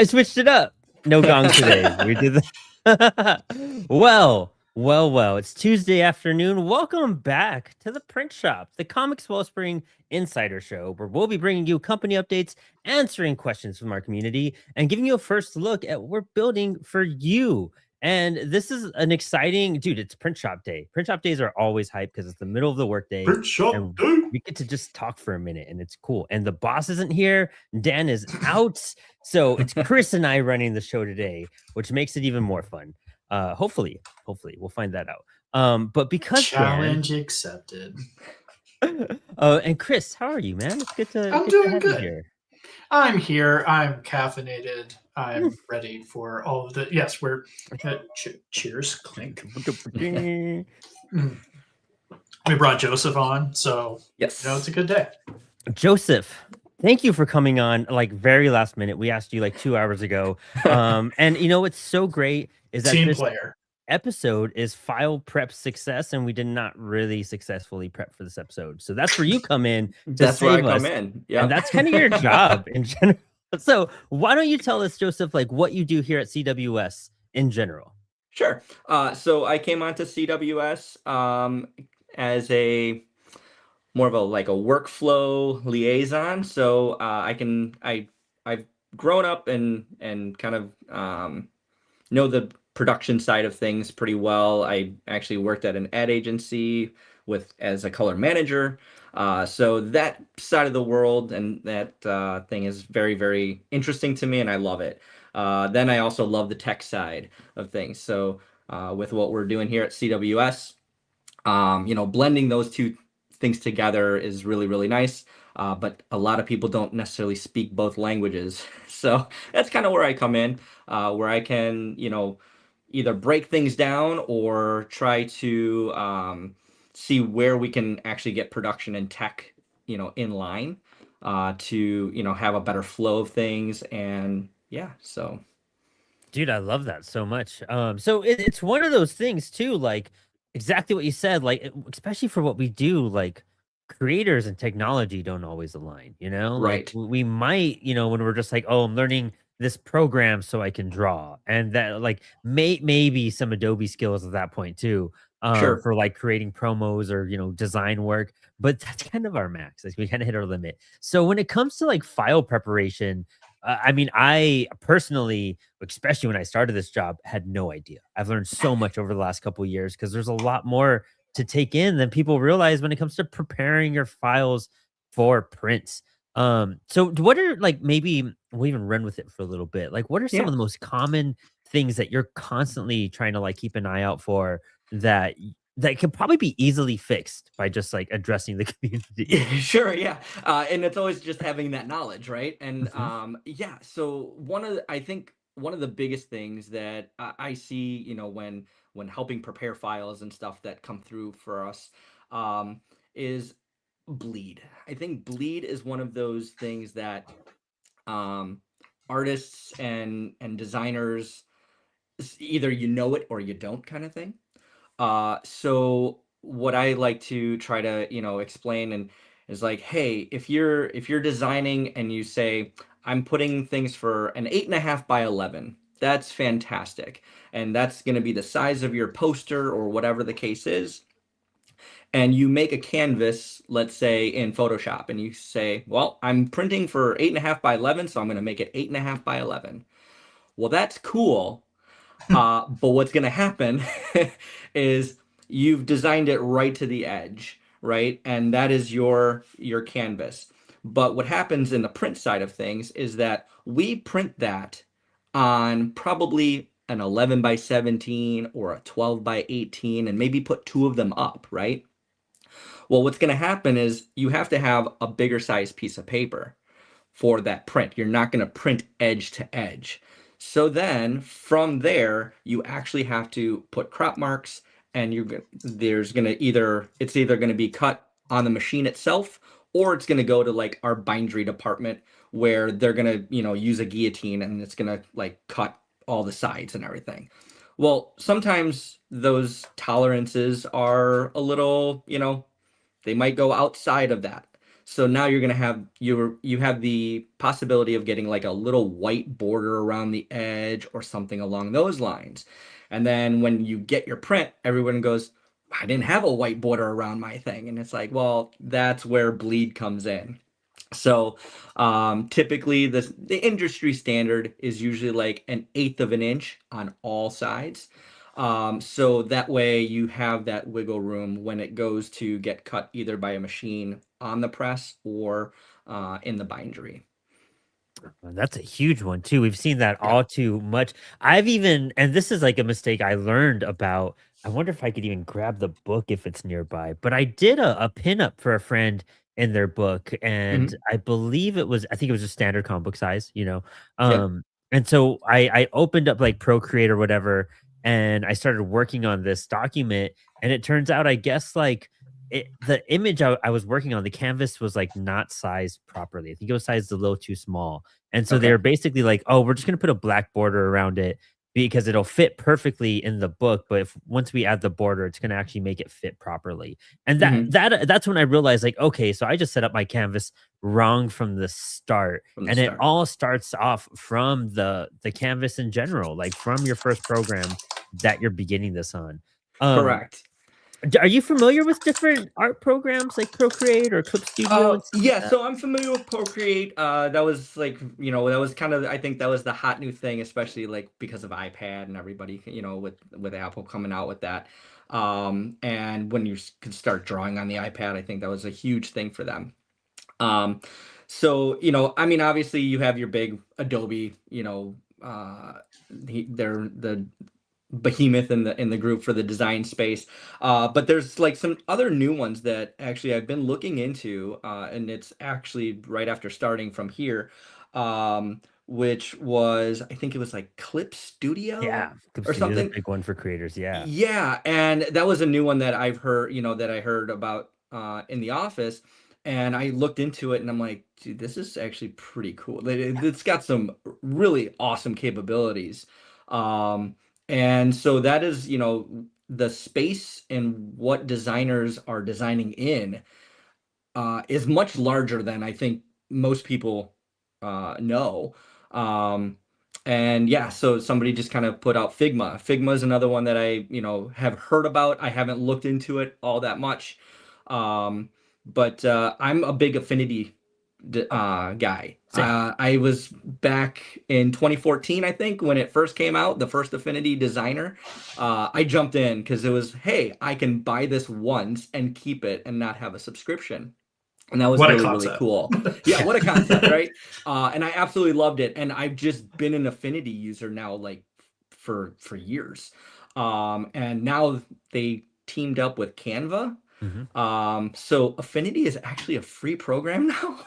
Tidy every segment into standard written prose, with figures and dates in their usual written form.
I switched it up. No gong today. We did the well. It's Tuesday afternoon. Welcome back to the Print Shop, the Comics Wellspring Insider Show, where we'll be bringing you company updates, answering questions from our community, and giving you a first look at what we're building for you. And this is an exciting, dude, it's Print Shop Day. Print Shop days are always hype because it's the middle of the workday. Print Shop And Day. we get to just talk for a minute, and it's cool. And the boss isn't here. Dan is out. So it's Chris and I running the show today, which makes it even more fun. Hopefully we'll find that out. But because challenge accepted. And Chris, how are you, man? It's good to I'm good doing to have good. you here. I'm here. I'm caffeinated. I'm ready for all of the. Yes, we're. Cheers, clink. We brought Joseph on, so yes, it's a good day. Joseph, thank you for coming on like very last minute. We asked you like 2 hours ago. And what's so great is that Team this player episode is file prep success, and we did not really successfully prep for this episode. So that's where you come in to that's where I save us. come in. Yeah, And that's kind of your job in general. So why don't you tell us, Joseph, like what you do here at CWS in general? Sure. So I came onto CWS as a more of a workflow liaison. So I've grown up and kind of know the production side of things pretty well. I actually worked at an ad agency as a color manager. So that side of the world and that thing is very, very interesting to me, and I love it. Then I also love the tech side of things. So with what we're doing here at CWS, blending those two things together is really, really nice. But a lot of people don't necessarily speak both languages. So that's kind of where I come in, where I can, either break things down or try to see where we can actually get production and tech, in line to, have a better flow of things. And yeah, so. Dude, I love that so much. So it's one of those things too, like exactly what you said, like especially for what we do, like creators and technology don't always align, Right. Like we might, when we're just like, oh, I'm learning this program so I can draw, and that like maybe some Adobe skills at that point too, Sure. for like creating promos or design work, but that's kind of our max. Like we kind of hit our limit. So when it comes to like file preparation, I mean, I personally, especially when I started this job, had no idea. I've learned so much over the last couple of years because there's a lot more to take in than people realize when it comes to preparing your files for prints. So what are like, maybe we'll even run with it for a little bit. Like, what are some of the most common things that you're constantly trying to like keep an eye out for that can probably be easily fixed by just like addressing the community? Sure, yeah. And it's always just having that knowledge, right? And yeah, so I think one of the biggest things that I see, when helping prepare files and stuff that come through for us, is bleed. I think bleed is one of those things that artists and designers, either it or you don't, kind of thing. So what I like to try to, explain and is like, hey, if you're designing and you say, I'm putting things for an 8.5 by 11, that's fantastic. And that's going to be the size of your poster or whatever the case is. And you make a canvas, let's say in Photoshop, and you say, well, I'm printing for 8.5 by 11, so I'm going to make it 8.5 by 11. Well, that's cool. But what's going to happen is you've designed it right to the edge, right? And that is your canvas. But what happens in the print side of things is that we print that on probably an 11 by 17 or a 12 by 18 and maybe put two of them up, right? Well, what's going to happen is you have to have a bigger size piece of paper for that print. You're not going to print edge to edge. So then from there, you actually have to put crop marks, and it's either going to be cut on the machine itself, or it's going to go to like our bindery department where they're going to, use a guillotine, and it's going to like cut all the sides and everything. Well, sometimes those tolerances are a little, they might go outside of that. So now you're gonna have you have the possibility of getting like a little white border around the edge or something along those lines. And then when you get your print, everyone goes, I didn't have a white border around my thing. And it's like, well, that's where bleed comes in. So typically the industry standard is usually like 1/8 of an inch on all sides. So that way you have that wiggle room when it goes to get cut either by a machine on the press or in the bindery. That's a huge one too. We've seen that Yeah. all too much. I've even, and this is like a mistake I learned about. I wonder if I could even grab the book if it's nearby. But I did a pinup for a friend in their book, and Mhm. I believe it was, I think it was a standard comic book size, you know. Yep. And so I opened up like Procreate or whatever, and I started working on this document, and it turns out, I guess like the image I was working on, the canvas was like not sized properly. I think it was sized a little too small. And so Okay. they're basically like, "Oh, we're just gonna put a black border around it because it'll fit perfectly in the book, but if once we add the border, it's gonna actually make it fit properly." And Hmm. that's when I realized, like, okay, so I just set up my canvas wrong from the start, From the and it start. all starts off from the canvas in general, like from your first program that you're beginning this on. Um, Correct. are you familiar with different art programs like Procreate or Clip Studio and stuff like Yeah, that? so I'm familiar with Procreate. That was like, that was kind of, I think that was the hot new thing, especially like because of iPad and everybody, with Apple coming out with that. And when you could start drawing on the iPad, I think that was a huge thing for them. Um, so, I mean, obviously you have your big Adobe, they're the behemoth in the group for the design space. But there's like some other new ones that actually I've been looking into, and it's actually right after starting from here, which was, I think it was like Clip Studio Yeah, Clip or Studio is a something. big one for creators, yeah. Yeah, and that was a new one that I've heard, that I heard about in the office, and I looked into it, and I'm like, dude, this is actually pretty cool. It's got some really awesome capabilities, um, and so that is, the space and what designers are designing in is much larger than I think most people know. Um, and yeah, so somebody just kind of put out Figma. Figma is another one that I, have heard about. I haven't looked into it all that much. But I'm a big Affinity guy. Same. I was back in 2014, I think, when it first came out, the first Affinity designer. I jumped in because it was, hey, I can buy this once and keep it and not have a subscription. And that was What a really, really concept. cool. Yeah, what a concept, right? And I absolutely loved it. And I've just been an Affinity user now, like for years. And now they teamed up with Canva. Mhm. So Affinity is actually a free program now,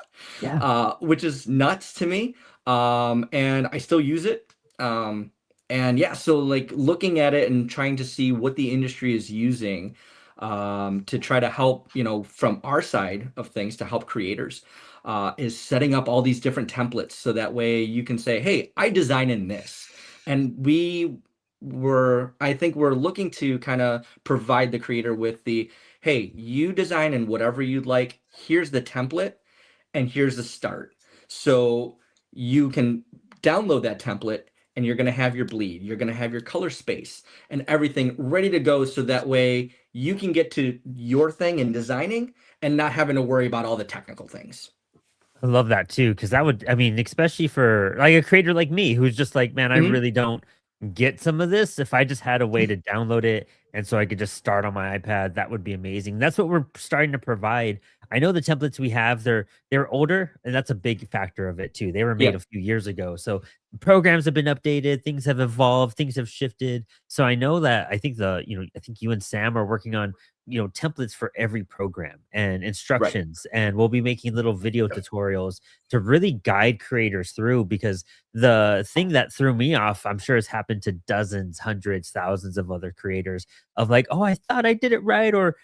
Yeah. which is nuts to me. And I still use it. And yeah, so like looking at it and trying to see what the industry is using to try to help, from our side of things to help creators, is setting up all these different templates so that way you can say, hey, I design in this. And I think we're looking to kind of provide the creator with the, hey, you design in whatever you'd like. Here's the template and here's the start. So you can download that template and you're going to have your bleed, you're going to have your color space and everything ready to go. So that way you can get to your thing in designing and not having to worry about all the technical things. I love that too, because that would, I mean, especially for like a creator like me who's just like, man, I Mhm. really don't get some of this. If I just had a way to download it and so I could just start on my iPad, that would be amazing. That's what we're starting to provide. I know the templates we have, they're older, and that's a big factor of it too. They were made a Yep. few years ago. So programs have been updated, things have evolved, things have shifted. So I know that I think I think you and Sam are working on templates for every program and Right. instructions, and we'll be making little video tutorials to really guide creators through, because the thing that threw me off, I'm sure has happened to dozens, hundreds, thousands of other creators, of like, oh, I thought I did it right, or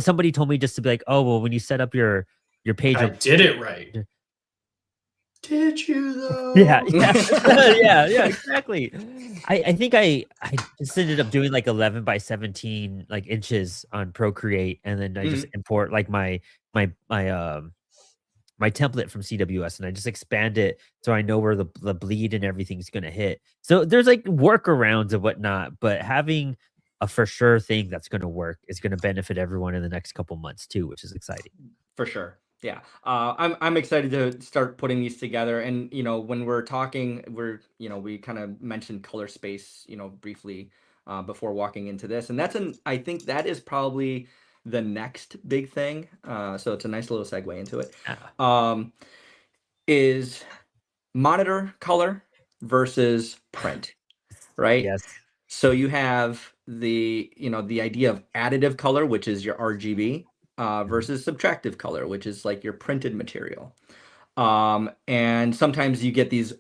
somebody told me just to be like, oh, well, when you set up your page I of did it right. Did you though? Yeah, yeah, exactly. I think I just ended up doing like 11 by 17 like inches on Procreate, and then I just import like my my template from CWS, and I just expand it so I know where the bleed and everything's gonna hit. So there's like workarounds and whatnot, but having a for sure thing that's gonna work is gonna benefit everyone in the next couple months too, which is exciting. For sure. Yeah. I'm excited to start putting these together. And, when we're talking, we kind of mentioned color space, briefly before walking into this. And I think that is probably the next big thing. So it's a nice little segue into it. Is monitor color versus print, right? Yes. So you have the idea of additive color, which is your RGB, versus subtractive color, which is like your printed material. And sometimes you get these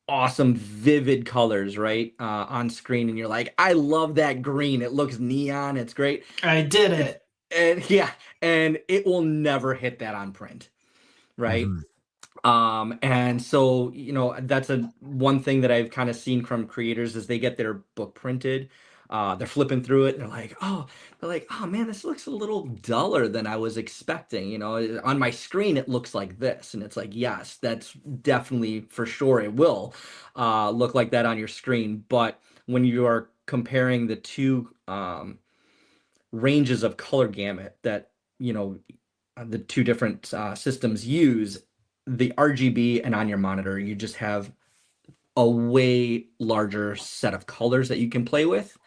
awesome, vivid colors, right, on screen, and you're like, I love that green. It looks neon. It's great. I did it. And yeah, and it will never hit that on print, right? And so, that's one thing that I've kind of seen from creators is they get their book printed, they're flipping through it, they're like, oh man, this looks a little duller than I was expecting. On my screen it looks like this, and it's like, yes, that's definitely for sure it will look like that on your screen. But when you are comparing the two ranges of color gamut that the two different systems use, the RGB and on your monitor, you just have a way larger set of colors that you can play with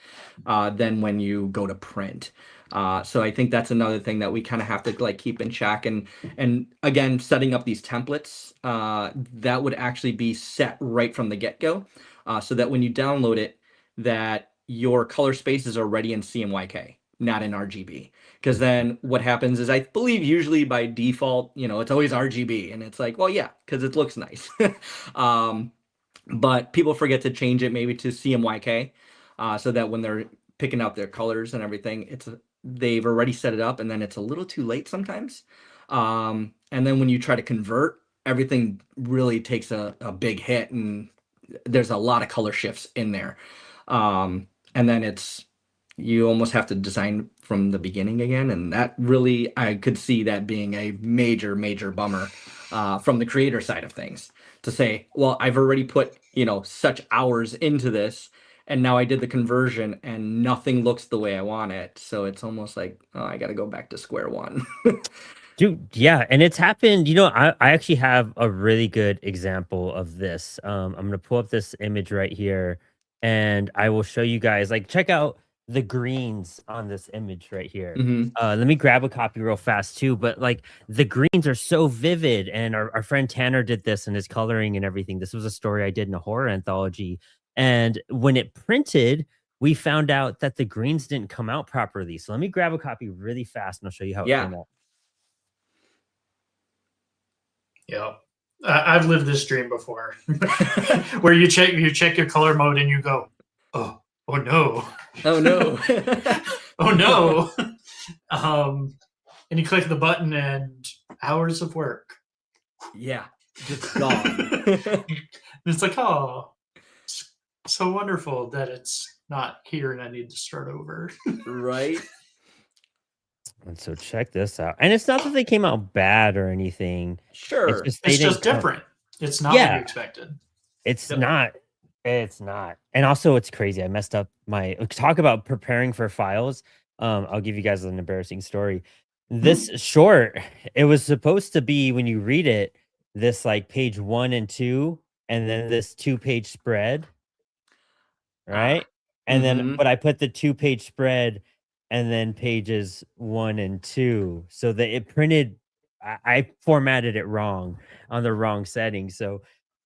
than when you go to print. So I think that's another thing that we kind of have to like keep in check. And again, setting up these templates that would actually be set right from the get-go, so that when you download it, that your color spaces are already in CMYK, not in RGB. Because then what happens is, I believe usually by default, it's always RGB, and it's like, well, yeah, because it looks nice. But people forget to change it maybe to CMYK, so that when they're picking out their colors and everything, they've already set it up, and then it's a little too late sometimes. And then when you try to convert, everything really takes a big hit, and there's a lot of color shifts in there. And then you almost have to design from the beginning again. And that really, I could see that being a major, major bummer from the creator side of things, to say, well, I've already put, such hours into this, and now I did the conversion and nothing looks the way I want it. So it's almost like, oh, I got to go back to square one. Dude, yeah, and it's happened. I actually have a really good example of this. I'm gonna pull up this image right here, and I will show you guys. Like, check out the greens on this image right here. Let me grab a copy real fast too. But like, the greens are so vivid, and our friend Tanner did this in his coloring and everything. This was a story I did in a horror anthology, and when it printed, we found out that the greens didn't come out properly. So let me grab a copy really fast, and I'll show you how it came out. Yeah, I've lived this dream before, where you check your color mode and you go, oh no, oh no, oh no, and you click the button and hours of work, just gone. It's like, oh, it's so wonderful that it's not here and I need to start over. Right. And so check this out. And it's not that they came out bad or anything. Sure. It's just different. It's not what you expected. It's not. It's not. And also, it's crazy. I messed up talk about preparing for files. I'll give you guys an embarrassing story. This short, it was supposed to be, when you read it, this like page 1 and 2, and then this 2-page spread. Right. And then, but I put the 2-page spread and then pages 1 and 2, so that it printed. I formatted it wrong on the wrong setting. So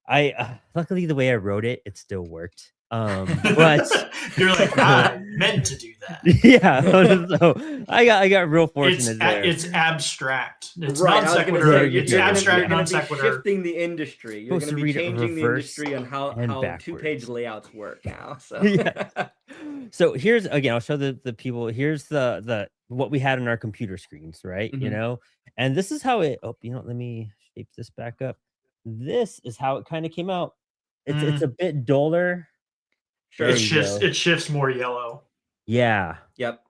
I luckily the way I wrote it, it still worked. But you're like, I meant to do that. Yeah. So I got real fortunate there. It's abstract. It's right. non sequitur. It's abstract, non sequitur. sequitur. Shifting the industry. You're going to be changing the industry on how 2-page layouts work now. So So here's, again, I'll show the people. Here's the what we had on our computer screens, right? And this is how it. Oh, let me shape this back up. this is how it kind of came out. It's a bit duller. Sure. There you go. It shifts more yellow. Yeah. Yep.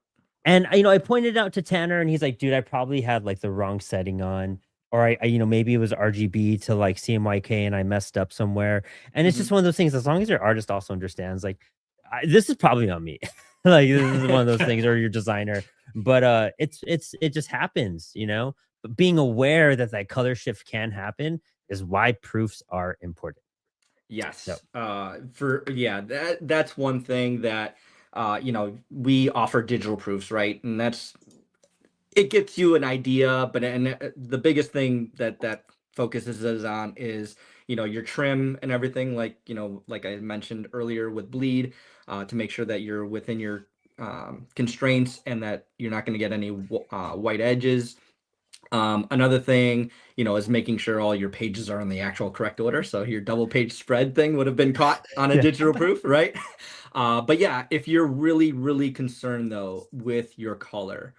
And I pointed out to Tanner, and he's like, "Dude, I probably had like the wrong setting on, or I maybe it was RGB to like CMYK, and I messed up somewhere." And it's just one of those things. As long as your artist also understands, like, this is probably on me. Like, this is one of those things, or your designer. But it just happens, But being aware that that color shift can happen is why proofs are important. Yes. So. That's one thing that we offer digital proofs, right? And it gets you an idea, but the biggest thing that focuses us on is your trim and everything, like like I mentioned earlier with bleed, to make sure that you're within your constraints and that you're not going to get any white edges. Another thing, is making sure all your pages are in the actual correct order. So your double page spread thing would have been caught on a digital proof, right? But yeah, if you're really, really concerned though with your color,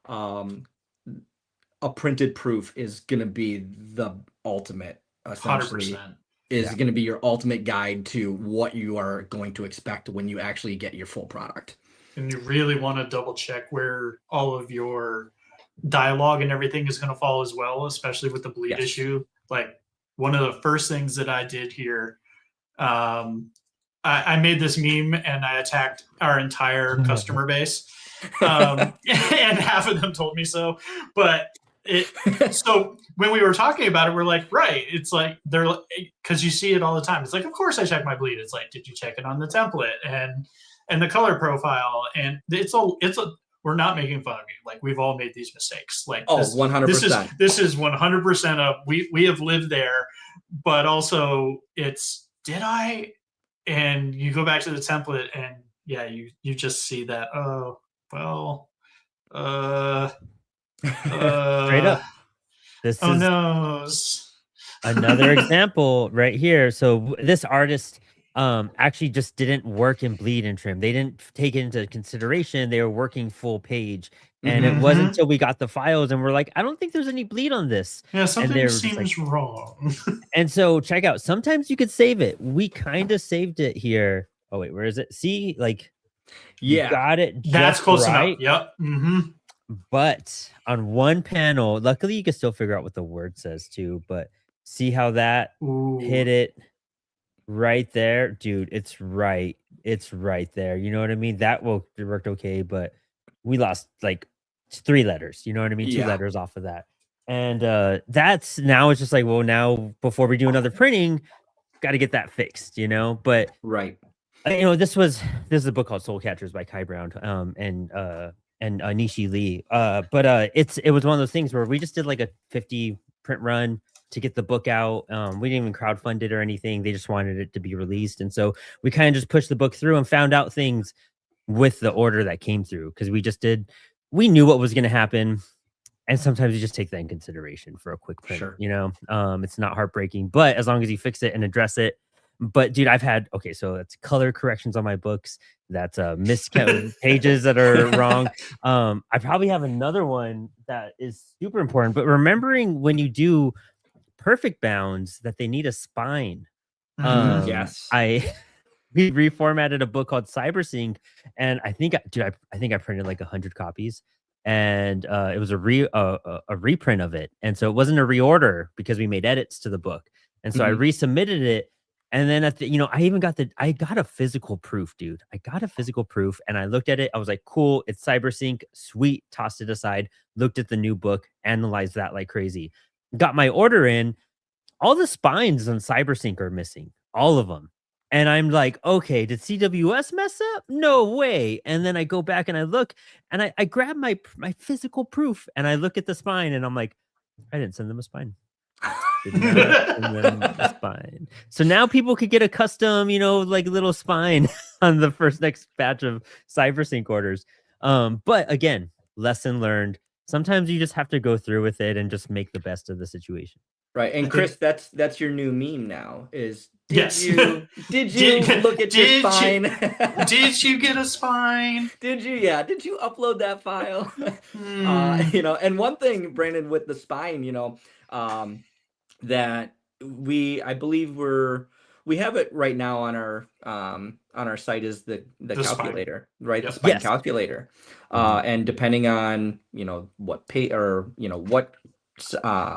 a printed proof is going to be the ultimate, essentially. 100%. Is going to be your ultimate guide to what you are going to expect when you actually get your full product. And you really want to double check where all of your dialogue and everything is going to fall as well, especially with the bleed issue. Like, one of the first things that I did here, I made this meme and I attacked our entire customer base. And half of them told me so. But so when we were talking about it, we're like, right, it's like, they're, because you see it all the time. It's like, of course I check my bleed. It's like, did you check it on the template and the color profile? And we're not making fun of you. Like, we've all made these mistakes. Like, 100%. This is 100% of, we have lived there, but also it's, did I? And you go back to the template and yeah, you just see that, oh, well, Straight up. This is no. another example right here. So this artist actually just didn't work in bleed and trim. They didn't take it into consideration. They were working full page. And it wasn't until we got the files and we're like, I don't think there's any bleed on this. Yeah, something seems wrong. And so check out, sometimes you could save it. We kind of saved it here. Oh wait, where is it? See, like, you got it. That's close right. enough. Yep. But on one panel, luckily you can still figure out what the word says too. But see how that hit it right there, dude. It's right there. You know what I mean? That worked okay, but we lost like 3 letters. You know what I mean? 2 letters off of that. And that's now, it's just like, well, now before we do another printing, got to get that fixed, But right. This is a book called Soul Catchers by Kai Brown and Nishi Lee. But it was one of those things where we just did like a 50 print run to get the book out. We didn't even crowdfund it or anything. They just wanted it to be released. And so we kind of just pushed the book through and found out things with the order that came through, because we knew what was going to happen. And sometimes you just take that in consideration for a quick print. Sure. It's not heartbreaking, but as long as you fix it and address it. But dude, I've had, so that's color corrections on my books. That's miscount pages that are wrong. I probably have another one that is super important, but remembering when you do perfect bounds that they need a spine. Yes. We reformatted a book called CyberSync, and I think I printed like 100 copies, and it was a reprint of it, and so it wasn't a reorder because we made edits to the book, and so I resubmitted it. And then I got a physical proof, dude. I got a physical proof, and I looked at it. I was like, cool, it's CyberSync, sweet. Tossed it aside. Looked at the new book, analyzed that like crazy. Got my order in. All the spines on CyberSync are missing, all of them. And I'm like, okay, did CWS mess up? No way. And then I go back and I look, and I grab my physical proof, and I look at the spine, and I'm like, I didn't send them a spine. Spine. So now people could get a custom, like little spine on the next batch of CyberSync orders. But again, lesson learned. Sometimes you just have to go through with it and just make the best of the situation. Right. And Chris, that's your new meme now. Did you look at your spine? Did you get a spine? Did you? Yeah. Did you upload that file? And one thing, Brandon, with the spine, that I believe we have it right now on our site is the The spine. calculator, right? The Yep. spine Yes. calculator. Mhm. And depending on, what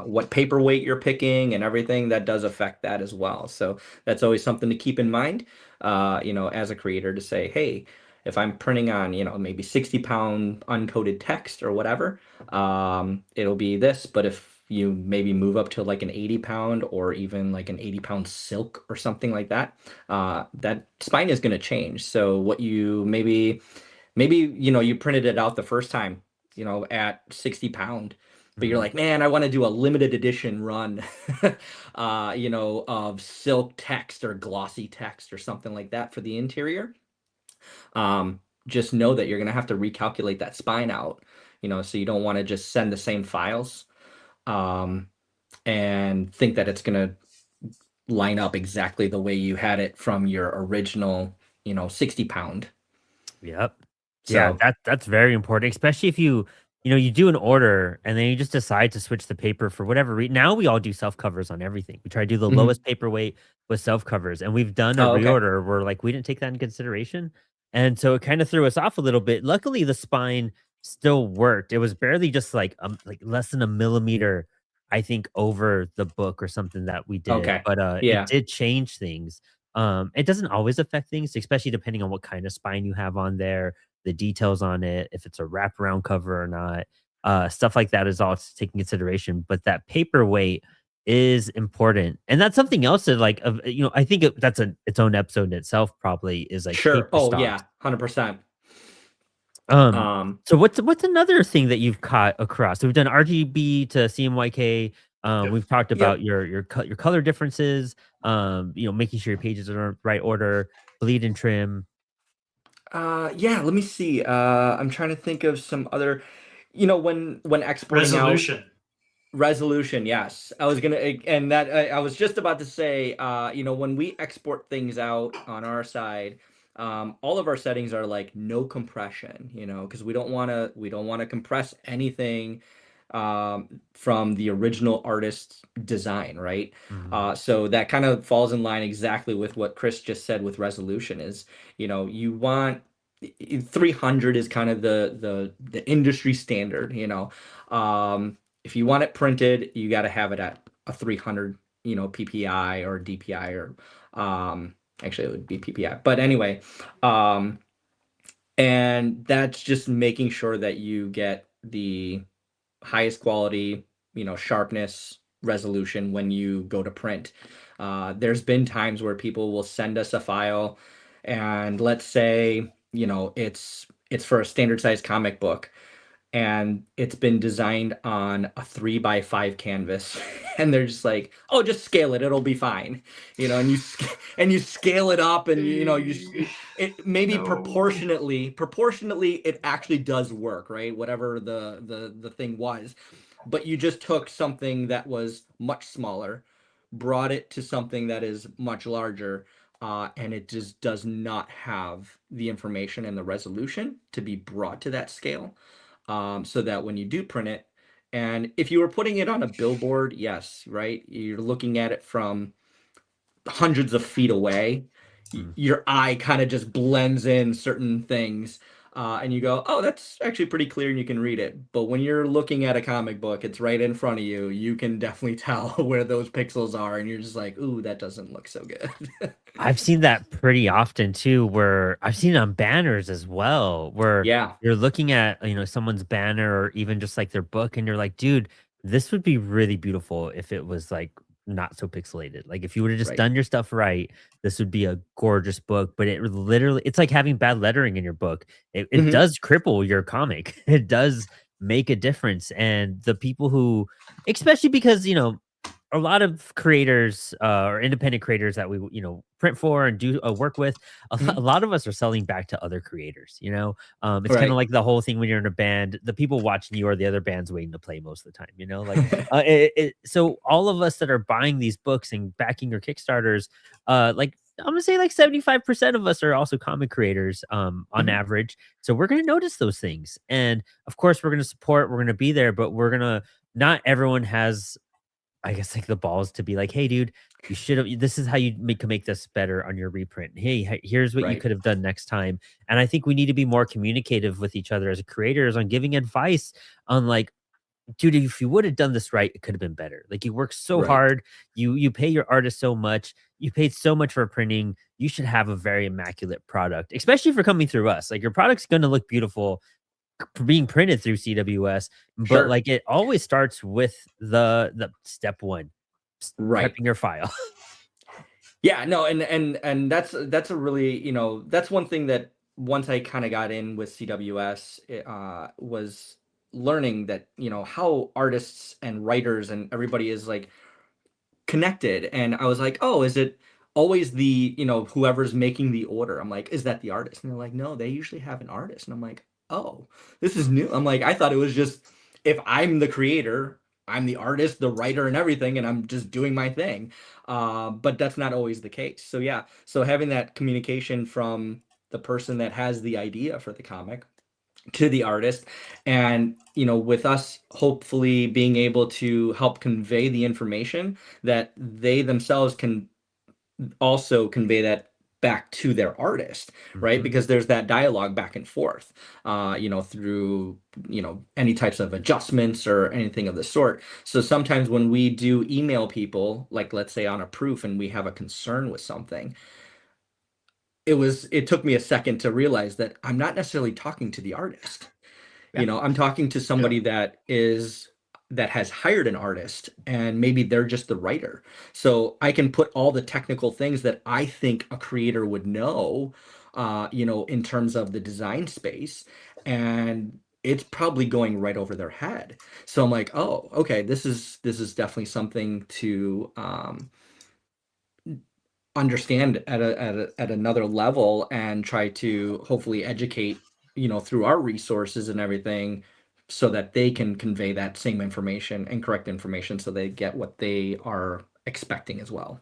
what paperweight you're picking and everything, that does affect that as well. So that's always something to keep in mind, as a creator, to say, hey, if I'm printing on, maybe 60-pound uncoded text or whatever, it'll be this. But if you maybe move up to like an 80-pound or even like an 80-pound silk or something like that, that spine is going to change. So what you maybe you printed it out the first time, at 60-pound, but you're Mhm. like, man, I want to do a limited edition run, of silk text or glossy text or something like that for the interior. Just know that you're going to have to recalculate that spine out, so you don't want to just send the same files, um, and think that it's going to line up exactly the way you had it from your original, 60-pound. Yep. Yeah, So, that's very important, especially if you do an order and then you just decide to switch the paper for whatever reason. Now we all do self covers on everything. We try to do the mhm. lowest paperweight with self covers, and we've done a Oh, okay. reorder where like we didn't take that in consideration, and so it kind of threw us off a little bit. Luckily, the spine still worked. It was barely just like less than a millimeter, I think, over the book or something that we did, Okay. but it Yeah. did change things. It doesn't always affect things, especially depending on what kind of spine you have on there, the details on it, if it's a wraparound cover or not. Stuff like that is all to take in consideration. But that paperweight is important, and that's something else that I think that's its own episode in itself. Probably is like Sure. paper Oh, stocks. yeah. 100%. Um, Um, so what's another thing that you've caught across? So we've done RGB to CMYK. Yep. We've talked about yep. your color differences. Making sure your pages are in the right order, bleed and trim. Yeah, let me see. I'm trying to think of some other, when exporting out Resolution. resolution. Yes. I was gonna, and that I was just about to say, when we export things out on our side, all of our settings are like no compression, because we don't want to compress anything, from the original artist's design, right? Mhm. So that kind of falls in line exactly with what Chris just said with resolution is, you want 300 is kind of the industry standard, if you want it printed, you got to have it at a 300, PPI or DPI or, actually it would be PPI. But anyway, um, and that's just making sure that you get the highest quality, sharpness, resolution when you go to print. There's been times where people will send us a file, and let's say, it's for a standard size comic book, and it's been designed on a 3x5 canvas, and they're just like, oh, just scale it, it'll be fine, and you scale it up, and it maybe No. proportionately it actually does work, right? Whatever the thing was, but you just took something that was much smaller, brought it to something that is much larger, and it just does not have the information and the resolution to be brought to that scale, so that when you do print it, and if you were putting it on a billboard, yes, right, you're looking at it from hundreds of feet away, Mm. your eye kind of just blends in certain things, and you go, oh, that's actually pretty clear and you can read it. But when you're looking at a comic book, it's right in front of you. You can definitely tell where those pixels are, and you're just like, ooh, that doesn't look so good. I've seen that pretty often too, where I've seen it on banners as well, where Yeah, you're looking at, someone's banner or even just like their book, and you're like, dude, this would be really beautiful if it was like not so pixelated. Like if you would have just right. done your stuff right, this would be a gorgeous book. But it's like having bad lettering in your book. It Hmm. does cripple your comic. It does make a difference. And the people who, especially because, a lot of creators or independent creators that we print for and do work with, a Hmm. lot of us are selling back to other creators. It's kind of Right. like the whole thing when you're in a band, the people watching you are the other bands waiting to play most of the time. So all of us that are buying these books and backing your Kickstarters, like I'm gonna say like 75% of us are also comic creators on Hmm. average. So we're gonna notice those things, and of course we're gonna support, we're gonna be there, but we're gonna not everyone has I guess like the balls to be like, hey, dude, you should have. This is how you can make this better on your reprint. Hey, here's what you Right. could have done next time. And I think we need to be more communicative with each other as creators on giving advice on like, dude, if you would have done this right, it could have been better. Like you work so Right. hard, you pay your artist so much, you paid so much for printing. You should have a very immaculate product, especially for coming through us. Like your product's going to look beautiful being printed through CWS, but Sure. like it always starts with the step one, Right. prepping your file. Yeah, no, and that's a really, that's one thing that once I kind of got in with CWS, was learning that, how artists and writers and everybody is like connected. And I was like, oh, is it always the, whoever's making the order? I'm like, is that the artist? And they're like, no, they usually have an artist. And I'm like, oh, this is new. I'm like, I thought it was just, if I'm the creator, I'm the artist, the writer, and everything, and I'm just doing my thing. But that's not always the case. So yeah, so having that communication from the person that has the idea for the comic to the artist, and with us hopefully being able to help convey the information, that they themselves can also convey that back to their artist, right? Mhm. Because there's that dialogue back and forth, through any types of adjustments or anything of the sort. So sometimes when we do email people, like let's say on a proof, and we have a concern with something, it took me a second to realize that I'm not necessarily talking to the artist. Yeah. I'm talking to Yeah. somebody that has hired an artist, and maybe they're just the writer. So I can put all the technical things that I think a creator would know, in terms of the design space, and it's probably going right over their head. So I'm like, oh, okay, this is definitely something to understand at another level, and try to hopefully educate, through our resources and everything, so that they can convey that same information and correct information, so they get what they are expecting as well.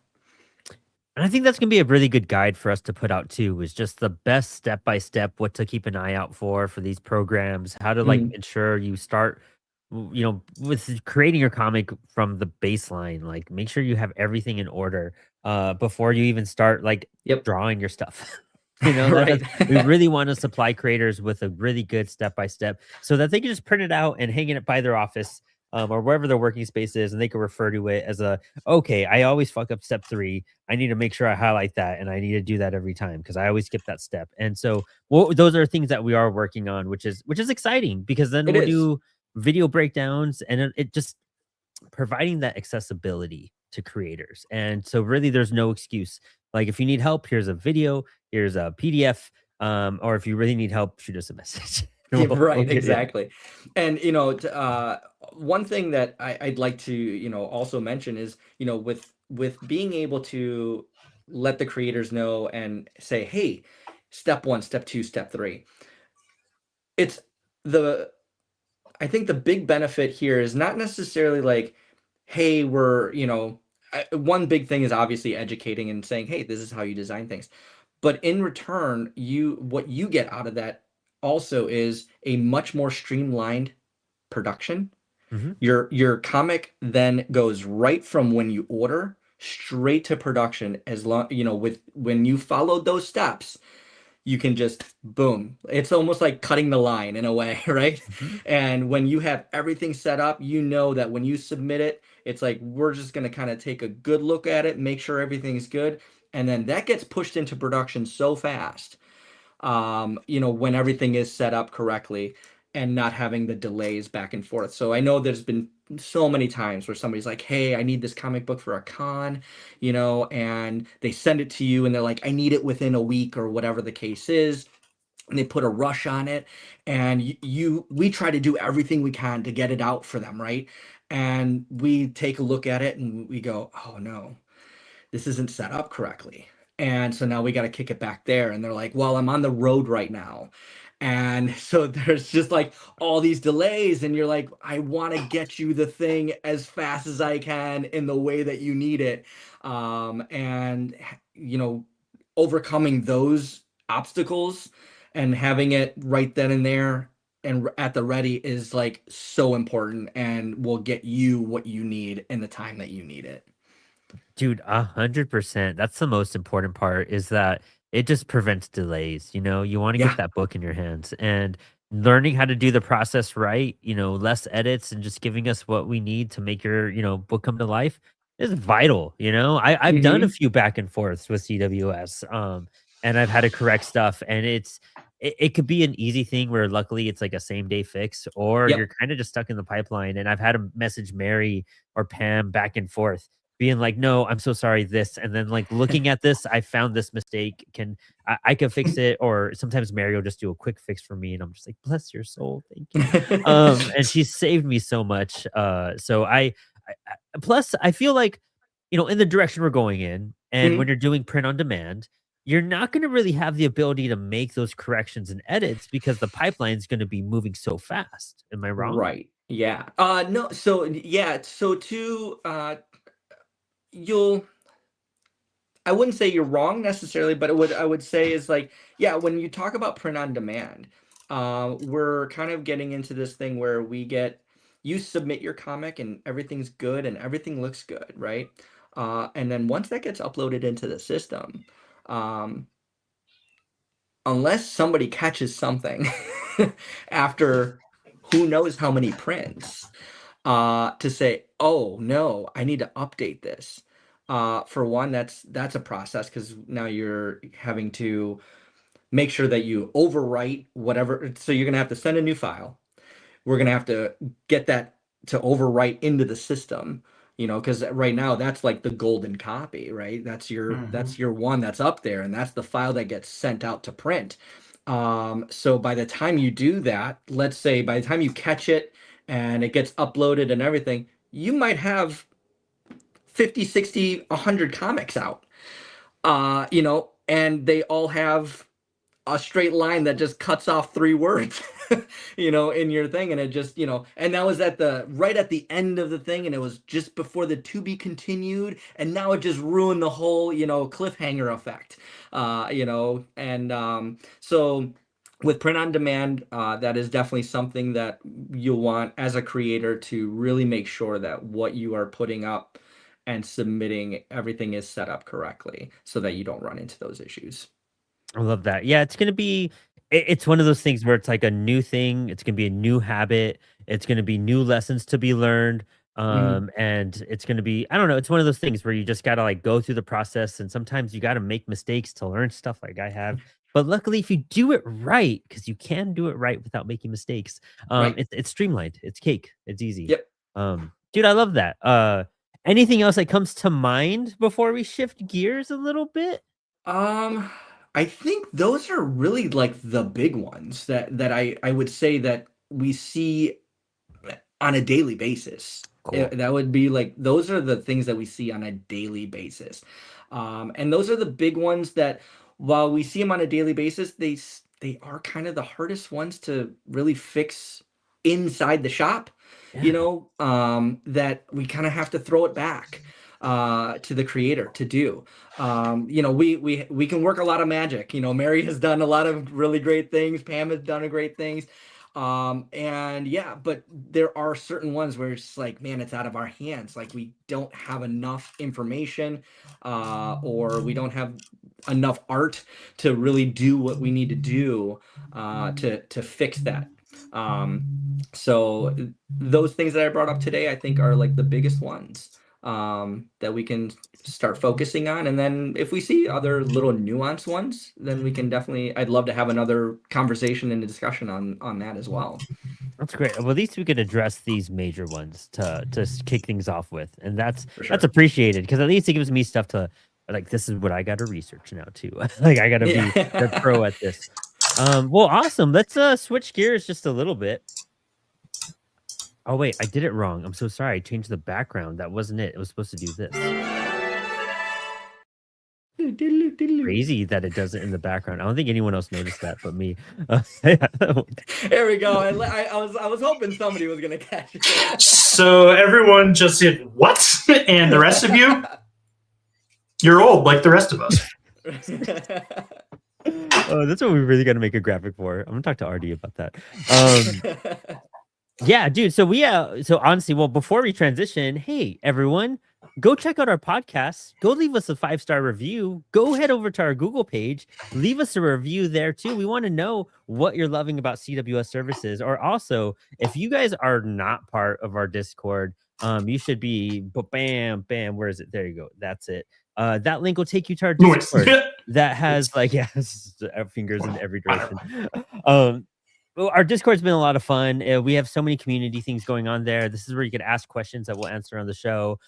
And I think that's gonna be a really good guide for us to put out too, is just the best step by step, what to keep an eye out for these programs, how to like Mm, ensure you start, with creating your comic from the baseline. Like make sure you have everything in order before you even start like yep. drawing your stuff. That's Right. we really want to supply creators with a really good step by step so that they can just print it out and hang it by their office, or wherever their working space is, and they can refer to it as a okay, I always fuck up step 3. I need to make sure I highlight that, and I need to do that every time because I always skip that step. And so, well, those are things that we are working on, which is exciting because then It we'll is. do video breakdowns, and it just providing that accessibility to creators. And so, really, there's no excuse. Like, if you need help, here's a video, here's a PDF, or if you really need help, shoot us a message. Yeah, We'll right, get you. exactly. And one thing that I'd like to also mention is, with being able to let the creators know and say, hey, step one, step two, step three. It's the I think the big benefit here is not necessarily like, hey, one big thing is obviously educating and saying, hey, this is how you design things. But in return, what you get out of that also is a much more streamlined production. Mhm. Your comic then goes right from when you order straight to production, as long, with when you followed those steps, you can just boom. It's almost like cutting the line in a way, right? Mhm. And when you have everything set up, you know that when you submit it, it's like we're just going to kind of take a good look at it, make sure everything's good, and then that gets pushed into production so fast, when everything is set up correctly and not having the delays back and forth. So I know there's been so many times where somebody's like, hey, I need this comic book for a con, and they send it to you and they're like, I need it within a week or whatever the case is. And they put a rush on it, and we try to do everything we can to get it out for them, right? And we take a look at it and we go, oh no, this isn't set up correctly. And so now we got to kick it back there. And they're like, well, I'm on the road right now. And so there's just like all these delays. And you're like, I want to get you the thing as fast as I can in the way that you need it. And, overcoming those obstacles and having it right then and there and at the ready is like so important and will get you what you need in the time that you need it. Dude, 100%. That's the most important part is that it just prevents delays. You want to get Yeah. that book in your hands and learning how to do the process right, less edits and just giving us what we need to make your, book come to life is vital. I've done a Hmm. few back and forths with CWS, and I've had to correct stuff, and it could be an easy thing where luckily it's like a same day fix, or you're Yep. kind of just stuck in the pipeline. And I've had to message Mary or Pam back and forth being like, "No, I'm so sorry, this," and then, like, looking at this, I found this mistake. I can fix it, or sometimes Mary will just do a quick fix for me, and I'm just like, "Bless your soul, thank you." And she saved me so much. So plus, I feel like, in the direction we're going in, and when Mhm. you're doing print on demand, you're not gonna really have the ability to make those corrections and edits because the pipeline's gonna be moving so fast. Am I wrong? Right. Yeah. No. So yeah. So too. You'll. I wouldn't say you're wrong necessarily, but what I would say is like, yeah, when you talk about print on demand, we're kind of getting into this thing where you submit your comic and everything's good and everything looks good, right? And then once that gets uploaded into the system, um, unless somebody catches something after who knows how many prints, to say, "Oh, no, I need to update this." For one, that's a process because now you're having to make sure that you overwrite whatever. So you're gonna have to send a new file. We're gonna have to get that to overwrite into the system, because right now that's like the golden copy, right? Mhm. That's your one that's up there, and that's the file that gets sent out to print. So by the time you do that, let's say by the time you catch it and it gets uploaded and everything, you might have 50, 60, 100 comics out. And they all have a straight line that just cuts off 3 words, in your thing. And it just, and that was right at the end of the thing. And it was just before the to be continued. And now it just ruined the whole, cliffhanger effect, so with print on demand, that is definitely something that you'll want as a creator to really make sure that what you are putting up and submitting, everything is set up correctly so that you don't run into those issues. I love that. Yeah, it's gonna be it's one of those things where it's like a new thing, it's gonna be a new habit, it's gonna be new lessons to be learned, Mhm. and it's gonna be I don't know, it's one of those things where you just gotta, like, go through the process, and sometimes you gotta make mistakes to learn stuff like I have, but luckily, if you do it right, because you can do it right without making mistakes, Right. it's streamlined, it's cake, it's easy. Yep. Dude, I love that. Anything else that comes to mind before we shift gears a little bit? Um, I think those are really like the big ones that I would say that we see on a daily basis. Cool. That would be like those are the things that we see on a daily basis. And those are the big ones that while we see them on a daily basis, they are kind of the hardest ones to really fix inside the shop, Yeah. that we kind of have to throw it back to the creator to do. We can work a lot of magic. Mary has done a lot of really great things. Pam has done a great things. And yeah, but there are certain ones where it's like, man, it's out of our hands. Like we don't have enough information, or we don't have enough art to really do what we need to do, to fix that. So those things that I brought up today, I think are like the biggest ones, that we can start focusing on. And then if we see other little nuanced ones, then we can definitely, I'd love to have another conversation and a discussion on that as well. That's great. Well, at least we could address these major ones to kick things off with, and For that's sure. appreciated because at least it gives me stuff to like. This is what I got to research now too. Like I got to be the Yeah. pro at this. Well, awesome. Let's switch gears just a little bit. Oh wait, I did it wrong. I'm so sorry. I changed the background. That wasn't it. It was supposed to do this. Diddle-oo, diddle-oo. Crazy that it does it in the background. I don't think anyone else noticed that but me. There we go. I was hoping somebody was gonna catch it. So everyone just said, "What?" And the rest of you, you're old like the rest of us. Oh, that's what we really got to make a graphic for. I'm gonna talk to RD about that. Yeah, dude. So so honestly, well, before we transition, hey everyone, go check out our podcast. Go leave us a 5-star review. Go head over to our Google page. Leave us a review there too. We want to know what you're loving about CWS services. Or also, if you guys are not part of our Discord, you should be. But bam, bam. Where is it? There you go. That's it. That link will take you to our Noise. Discord that has like fingers in every direction. Well, our Discord's been a lot of fun. We have so many community things going on there. This is where you could ask questions that we'll answer on the show.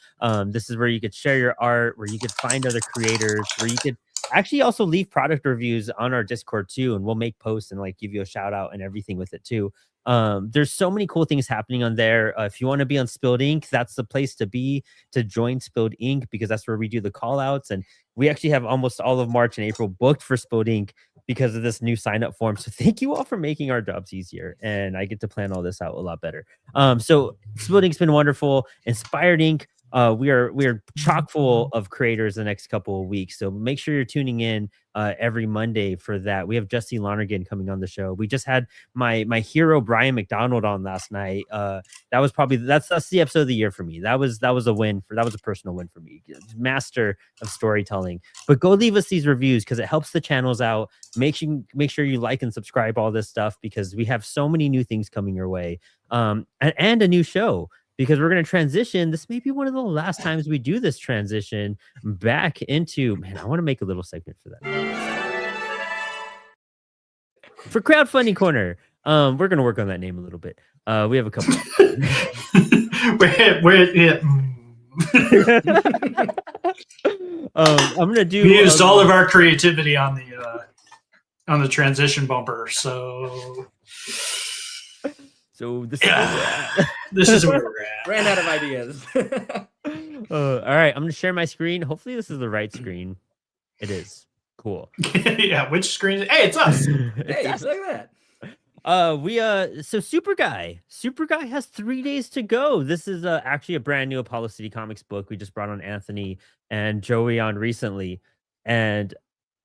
This is where you could share your art, where you could find other creators, where you could actually also leave product reviews on our Discord too, and we'll make posts and like give you a shout out and everything with it too. There's so many cool things happening on there. If you want to be on Spilled Ink, that's the place to be to join Spilled Ink, because that's where we do the call outs. And we actually have almost all of March and April booked for Spilled Ink because of this new sign up form. So thank you all for making our jobs easier, and I get to plan all this out a lot better. So Spilled Ink's been wonderful. Inspired Ink, we are chock full of creators the next couple of weeks. So make sure you're tuning in every Monday for that. We have Jesse Lonergan coming on the show. We just had my hero Brian McDonald on last night. That was probably that's the episode of the year for me. That was a win that was a personal win for me. Master of storytelling. But go leave us these reviews because it helps the channels out. Make sure you like and subscribe all this stuff, because we have so many new things coming your way. And a new show, because we're going to transition. This may be one of the last times we do this transition back into, man, I want to make a little segment for that. For Crowdfunding Corner. We're going to work on that name a little bit. We have a couple. I'm going to do. We used all of our creativity on the transition bumper. So this is where we're at. Ran out of ideas. All right, I'm gonna share my screen. Hopefully this is the right screen. It is. Cool. Yeah, which screen? Hey, it's us. Hey, look at that. So Super Guy has 3 days to go. This is actually a brand new Apollo City Comics book. We just brought on Anthony and Joey on recently, and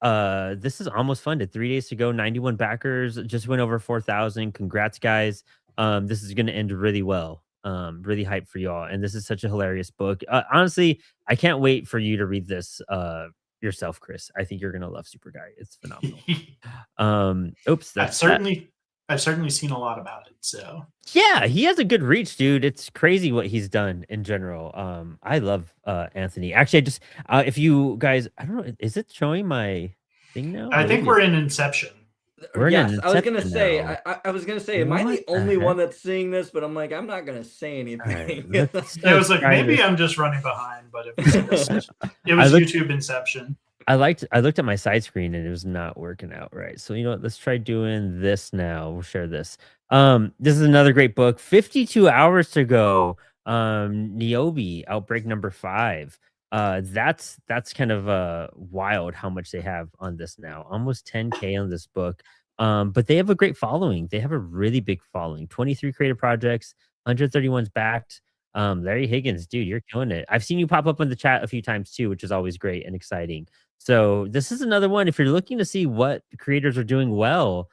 this is almost funded. 3 days to go. 91 backers. Just went over 4,000. Congrats, guys. This is going to end really well. Really hyped for y'all. And this is such a hilarious book. Honestly, I can't wait for you to read this yourself, Chris. I think you're going to love Super Guy. It's phenomenal. I've certainly seen a lot about it. So yeah, he has a good reach, dude. It's crazy what he's done in general. I love Anthony. Actually, I just if you guys, I don't know, is it showing my thing now? I think we're in Inception. Yes, I was gonna say. I was gonna say, am I the only one that's seeing this? But I'm like, I'm not gonna say anything. Right, I was like, maybe I'm just running behind, but it was YouTube Inception. I looked at my side screen and it was not working out right. So you know what? Let's try doing this now. We'll share this. This is another great book. 52 hours to go. Niobe Outbreak number 5. That's kind of wild how much they have on this now. Almost 10K on this book. But they have a great following. They have a really big following. 23 creative projects, 131's backed. Larry Higgins, dude, you're killing it. I've seen you pop up in the chat a few times too, which is always great and exciting. So this is another one. If you're looking to see what creators are doing well,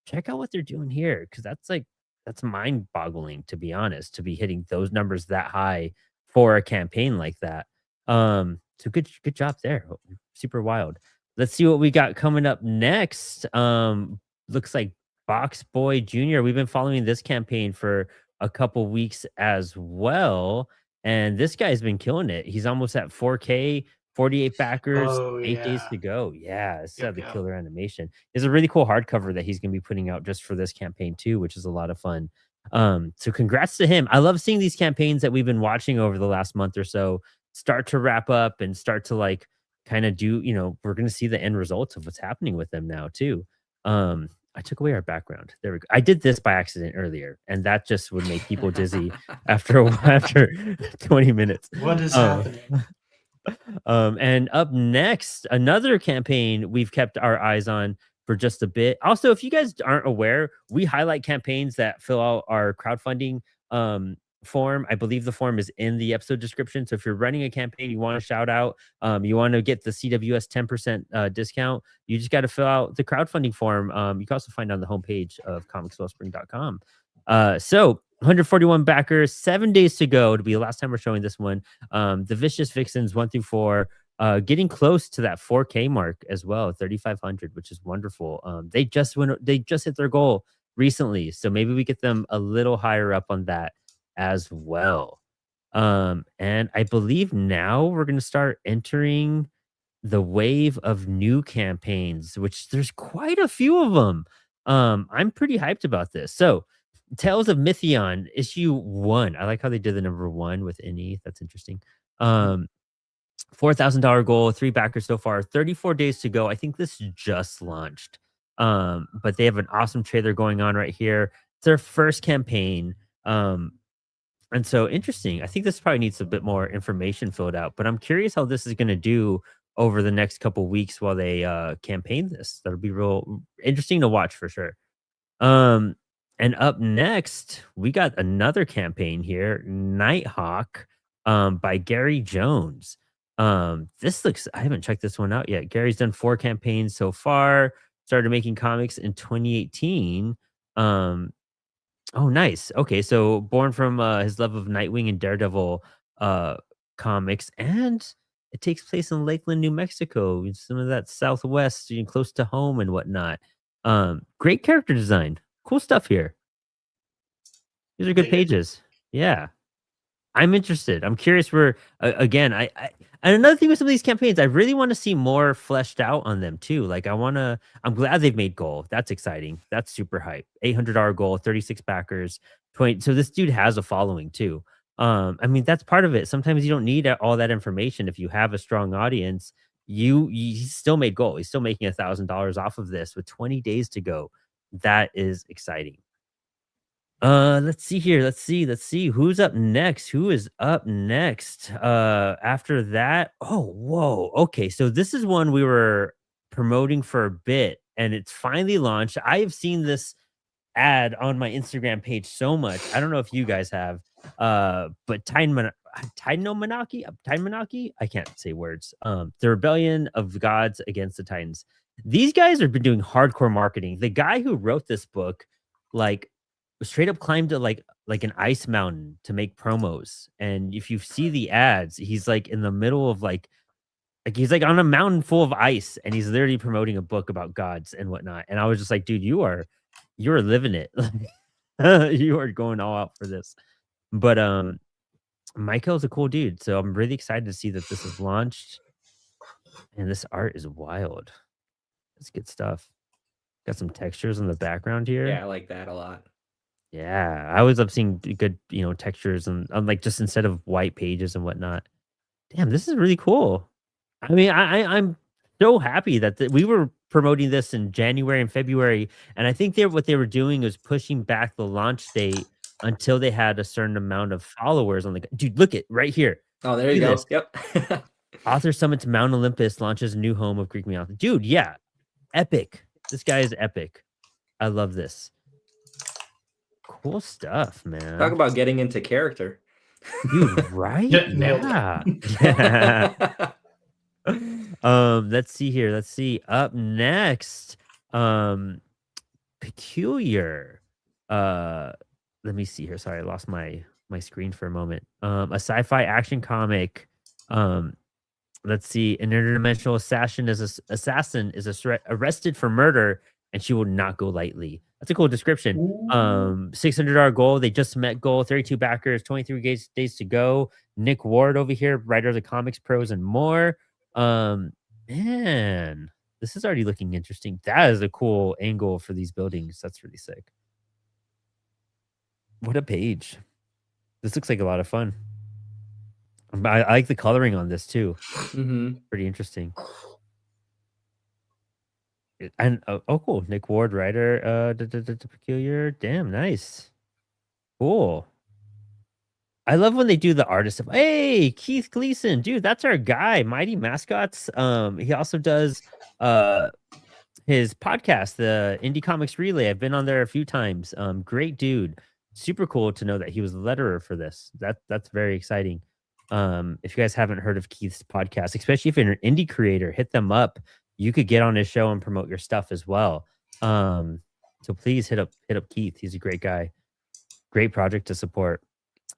check out what they're doing here, because that's mind-boggling, to be honest, to be hitting those numbers that high for a campaign like that. So good job there. Super wild. Let's see what we got coming up next. Looks like Box Boy Jr. We've been following this campaign for a couple weeks as well, and this guy's been killing it. He's almost at 4K, 48 backers, 8 days to go. Yeah, it's the killer animation. There's a really cool hardcover that he's gonna be putting out just for this campaign too, which is a lot of fun. So congrats to him. I love seeing these campaigns that we've been watching over the last month or so start to wrap up and start to like kind of do, we're gonna see the end results of what's happening with them now too. I took away our background. There we go. I did this by accident earlier, and that just would make people dizzy after 20 minutes. What is happening? And up next, another campaign we've kept our eyes on for just a bit. Also, if you guys aren't aware, we highlight campaigns that fill out our crowdfunding form. I believe the form is in the episode description. So if you're running a campaign, you want to shout out, you want to get the CWS 10% discount, you just got to fill out the crowdfunding form. You can also find it on the homepage of comicswellspring.com. So 141 backers, 7 days to go to be the last time we're showing this one. The Vicious Vixens 1 through 4, getting close to that 4K mark as well, 3,500, which is wonderful. They just hit their goal recently, so maybe we get them a little higher up on that as well. And I believe now we're going to start entering the wave of new campaigns, which there's quite a few of them. I'm pretty hyped about this. So, Tales of Mythion issue 1. I like how they did the number 1 with NE. That's interesting. $4,000 goal, 3 backers so far, 34 days to go. I think this just launched. But they have an awesome trailer going on right here. It's their first campaign. And so interesting. I think this probably needs a bit more information filled out, but I'm curious how this is going to do over the next couple weeks while they campaign this. That'll be real interesting to watch for sure. And up next, we got another campaign here, Nighthawk, by Gary Jones. This looks, I haven't checked this one out yet. Gary's done 4 campaigns so far, started making comics in 2018. Oh, nice. Okay, so born from his love of Nightwing and Daredevil comics, and it takes place in Lakeland, New Mexico. Some of that Southwest, close to home and whatnot. Great character design. Cool stuff here. These are good pages. Yeah. I'm interested. I'm curious where again, I and another thing with some of these campaigns, I really want to see more fleshed out on them too. Like I'm glad they've made goal. That's exciting. That's super hype. $800 goal, 36 backers, 20. So this dude has a following too. I mean, that's part of it. Sometimes you don't need all that information. If you have a strong audience, he still made goal. He's still making $1,000 off of this with 20 days to go. That is exciting. Let's see here. Let's see. Who's up next? Who is up next? After that. Oh, whoa. Okay. So this is one we were promoting for a bit and it's finally launched. I have seen this ad on my Instagram page so much. I don't know if you guys have. But Titanmonarchy? I can't say words. The Rebellion of the Gods Against the Titans. These guys have been doing hardcore marketing. The guy who wrote this book, like, straight up climbed to like an ice mountain to make promos. And if you see the ads, he's like in the middle of like he's like on a mountain full of ice, and he's literally promoting a book about gods and whatnot. And I was just like, dude, you're living it. You are going all out for this. But Michael's a cool dude, so I'm really excited to see that this is launched. And this art is wild. It's good stuff. Got some textures in the background here. Yeah, I like that a lot. Yeah, I always love seeing good, textures and like just instead of white pages and whatnot. Damn, this is really cool. I mean, I'm so happy that we were promoting this in January and February, and I think what they were doing was pushing back the launch date until they had a certain amount of followers on the. Dude, look it right here. Oh, there you go. This. Yep. Author summits Mount Olympus, launches a new home of Greek mythology. Dude, yeah, epic. This guy is epic. I love this. Cool stuff, man. Talk about getting into character. Dude, right? Yeah. Yeah. Let's see here. Let's see. Up next, Peculiar. Let me see here. Sorry, I lost my screen for a moment. A sci-fi action comic. Let's see. An interdimensional assassin is arrested for murder, and she will not go lightly. That's a cool description. $600 goal. They just met goal. 32 backers. 23 days to go. Nick Ward over here, writer of the Comics Pros and more. Man, this is already looking interesting. That is a cool angle for these buildings. That's really sick. What a page. This looks like a lot of fun. I like the coloring on this too. Pretty interesting. And oh, cool. Nick Ward, writer, Peculiar. Damn, nice. Cool. I love when they do the artist stuff. Hey, Keith Gleason, dude, that's our guy. Mighty Mascots. He also does his podcast, the Indie Comics Relay. I've been on there a few times. Great dude. super cool to know that he was the letterer for this. That's very exciting. If you guys haven't heard of Keith's podcast, especially if you're an indie creator, hit them up. You could get on his show and promote your stuff as well. So please hit up Keith. He's a great guy. Great project to support.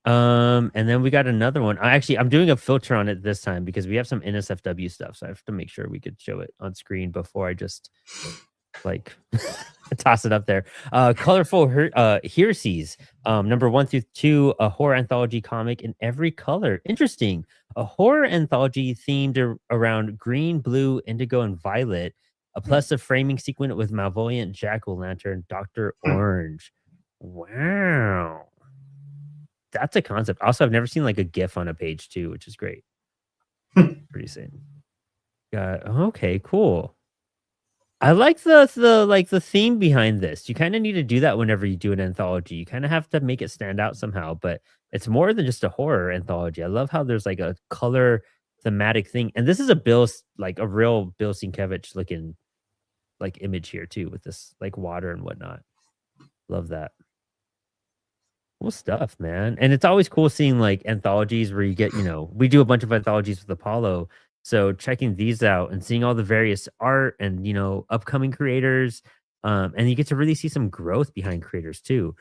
And then we got another one. I'm doing a filter on it this time because we have some NSFW stuff. So I have to make sure we could show it on screen before I just like toss it up there. Colorful Heresies, number 1 through 2, a horror anthology comic in every color. Interesting. A horror anthology themed around green, blue, indigo, and violet. Plus a framing sequence with Malvoyant, Jack-o'-lantern, Dr. Orange. Wow. That's a concept. Also, I've never seen like a GIF on a page too, which is great. Pretty sick. Okay, cool. I like the theme behind this. You kind of need to do that whenever you do an anthology. You kind of have to make it stand out somehow, but it's more than just a horror anthology. I love how there's like a color thematic thing. And this is a real Bill Sienkiewicz looking like image here too, with this like water and whatnot. Love that. Cool stuff, man. And it's always cool seeing like anthologies where you get, we do a bunch of anthologies with Apollo. So checking these out and seeing all the various art and, upcoming creators. And you get to really see some growth behind creators too.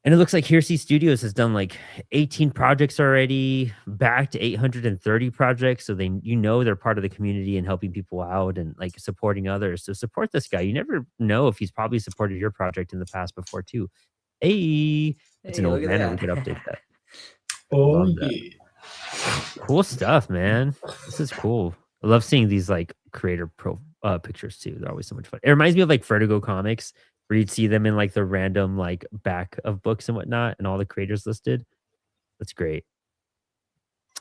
And it looks like Heresy Studios has done like 18 projects already, back to 830 projects. So they're part of the community and helping people out and like supporting others. So support this guy. You never know if he's probably supported your project in the past before too. Hey, it's an old man. We could update that. Oh, yeah. Cool stuff, man. This is cool. I love seeing these like creator pictures too. They're always so much fun. It reminds me of like Vertigo Comics, where you'd see them in like the random like back of books and whatnot, and all the creators listed. That's great.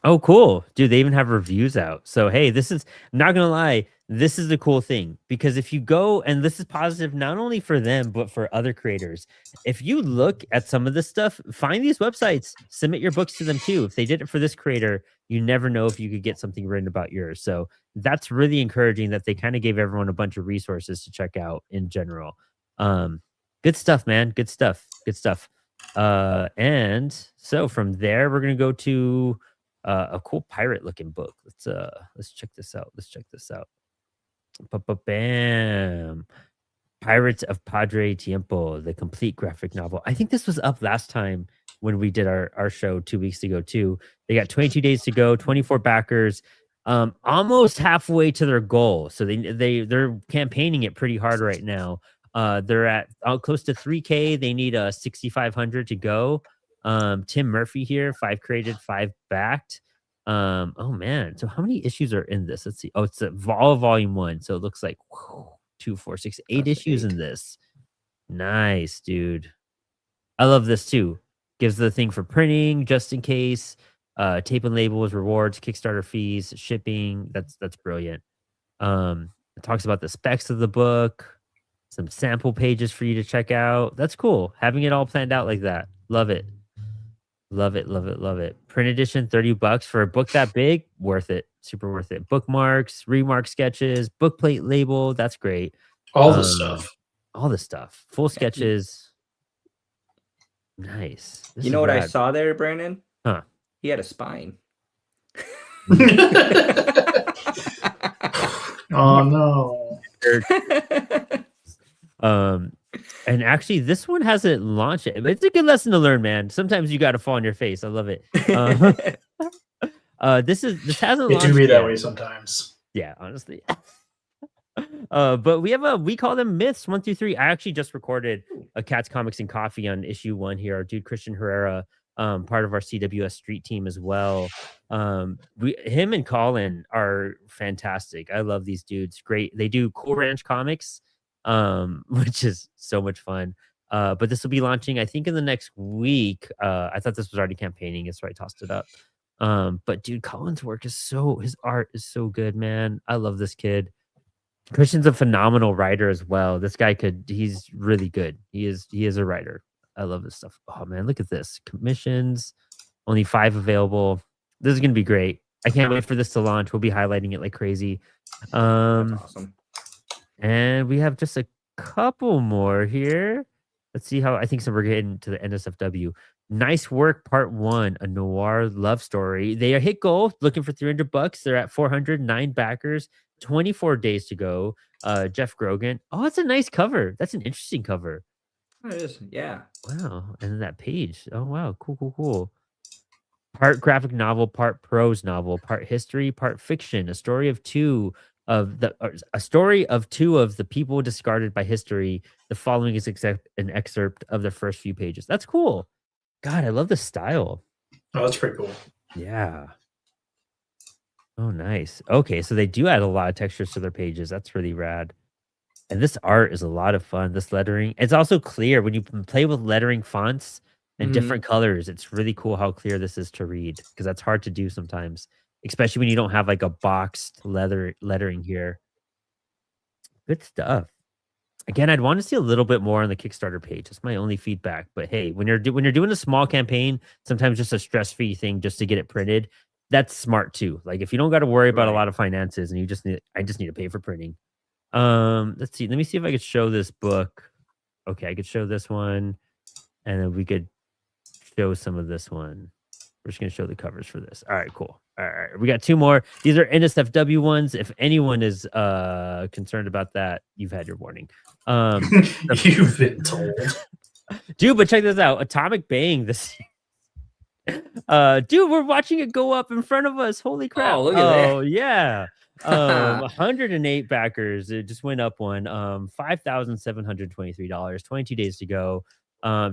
Oh, cool. Dude, they even have reviews out. So, hey, I'm not going to lie, this is the cool thing. Because if you go, and this is positive not only for them, but for other creators. If you look at some of this stuff, find these websites, submit your books to them too. If they did it for this creator, you never know if you could get something written about yours. So that's really encouraging that they kind of gave everyone a bunch of resources to check out in general. Good stuff, man. Good stuff. Good stuff. And so from there, we're going to go to a cool pirate looking book. Let's check this out. Bam. Pirates of Padre Tiempo, the complete graphic novel. I think this was up last time when we did our show 2 weeks ago too. They got 22 days to go, 24 backers, almost halfway to their goal. So they're campaigning it pretty hard right now. They're at close to 3K. They need 6,500 to go. Tim Murphy here, 5 created, 5 backed. Oh man, so how many issues are in this? Let's see. Oh, it's all volume 1, so it looks like 2, 4, 6, 8 issues in this. Nice, dude. I love this too. Gives the thing for printing just in case. Tape and labels, rewards, Kickstarter fees, shipping. That's brilliant. It talks about the specs of the book, some sample pages for you to check out. That's cool. Having it all planned out like that. Love it. Love it, love it, love it. Print edition, $30 for a book that big. Worth it. Super worth it. Bookmarks, remark sketches, book plate label. That's great. All the stuff. All the stuff. Full sketches. Nice. You know what I saw there, Brandon? Huh. He had a spine. Oh no. And actually, this one hasn't launched yet. It's a good lesson to learn, man. Sometimes you got to fall on your face. I love it. This hasn't launched. It do be yet. that way sometimes. Yeah, honestly. But we call them myths 1 through 3. I actually just recorded a Cats Comics and Coffee on issue 1 here. Our dude Christian Herrera, part of our CWS Street team as well. Him and Colin are fantastic. I love these dudes. Great. They do Cool Ranch comics, which is so much fun. But this will be launching, I think, in the next week. I thought this was already campaigning, so I tossed it up. But dude, Colin's work his art is so good, man. I love this kid. Christian's a phenomenal writer as well. This guy he's really good. He is a writer. I love this stuff. Oh man, look at this. Commissions, only 5 available. This is gonna be great. I can't wait for this to launch. We'll be highlighting it like crazy. That's awesome. And we have just a couple more here. Let's see how I think so. We're getting to the NSFW. Nice work, part 1, a noir love story. They are hit goal, looking for $300. They're at 409 backers, 24 days to go. Jeff Grogan. Oh, that's a nice cover. That's an interesting cover. Oh, it is. Yeah. Wow. And then that page. Oh, wow. Cool. Part graphic novel, part prose novel, part history, part fiction. A story of two of the people discarded by history. The following is an excerpt of the first few pages. That's cool. God, I love the style. Oh, that's pretty cool. Yeah. Oh, nice. Okay, so they do add a lot of textures to their pages. That's really rad. And this art is a lot of fun. This lettering. It's also clear when you play with lettering fonts and different colors. It's really cool how clear this is to read, because that's hard to do sometimes, especially when you don't have like a boxed lettering here. Good stuff. Again, I'd want to see a little bit more on the Kickstarter page. That's my only feedback. But hey, when you're doing a small campaign, sometimes just a stress-free thing just to get it printed, that's smart too. Like if you don't got to worry about a lot of finances and I just need to pay for printing. Let's see. Let me see if I could show this book. Okay, I could show this one, and then we could show some of this one. We're just gonna show the covers for this. All right, cool. All right, we got 2 more. These are NSFW ones. If anyone is concerned about that, you've had your warning. You've been told. Dude, but check this out. Atomic Bang this dude, we're watching it go up in front of us. Holy crap. Oh, look at that. Oh, yeah. 108 backers. It just went up one. $5,723. 22 days to go.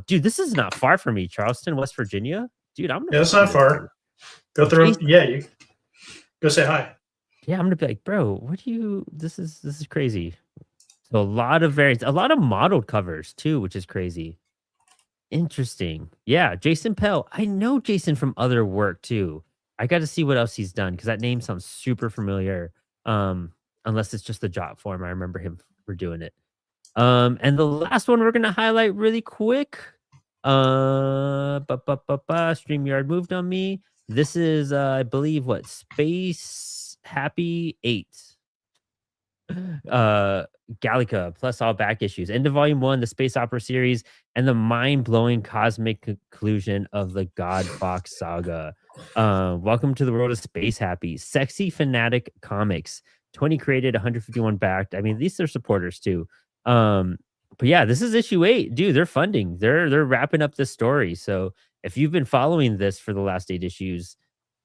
Dude, this is not far from me. Charleston, West Virginia. Dude, I'm gonna. Yeah, it's not far. Go through. Yeah, you go say hi. Yeah, I'm gonna be like, bro, what do you? This is crazy. So a lot of variants, a lot of modeled covers too, which is crazy. Interesting. Yeah, Jason Pell. I know Jason from other work too. I got to see what else he's done because that name sounds super familiar. Unless it's just the job form. I remember him for doing it. And the last one we're gonna highlight really quick. StreamYard moved on me. This is I believe what Space Happy 8. Gallica plus all back issues. End of volume 1, the space opera series, and the mind-blowing cosmic conclusion of the God Box saga. Welcome to the world of Space Happy. Sexy Fanatic Comics. 20 created, 151 backed. I mean, these are supporters too. But yeah, this is issue 8. Dude, they're funding. They're wrapping up this story. So if you've been following this for the last 8 issues,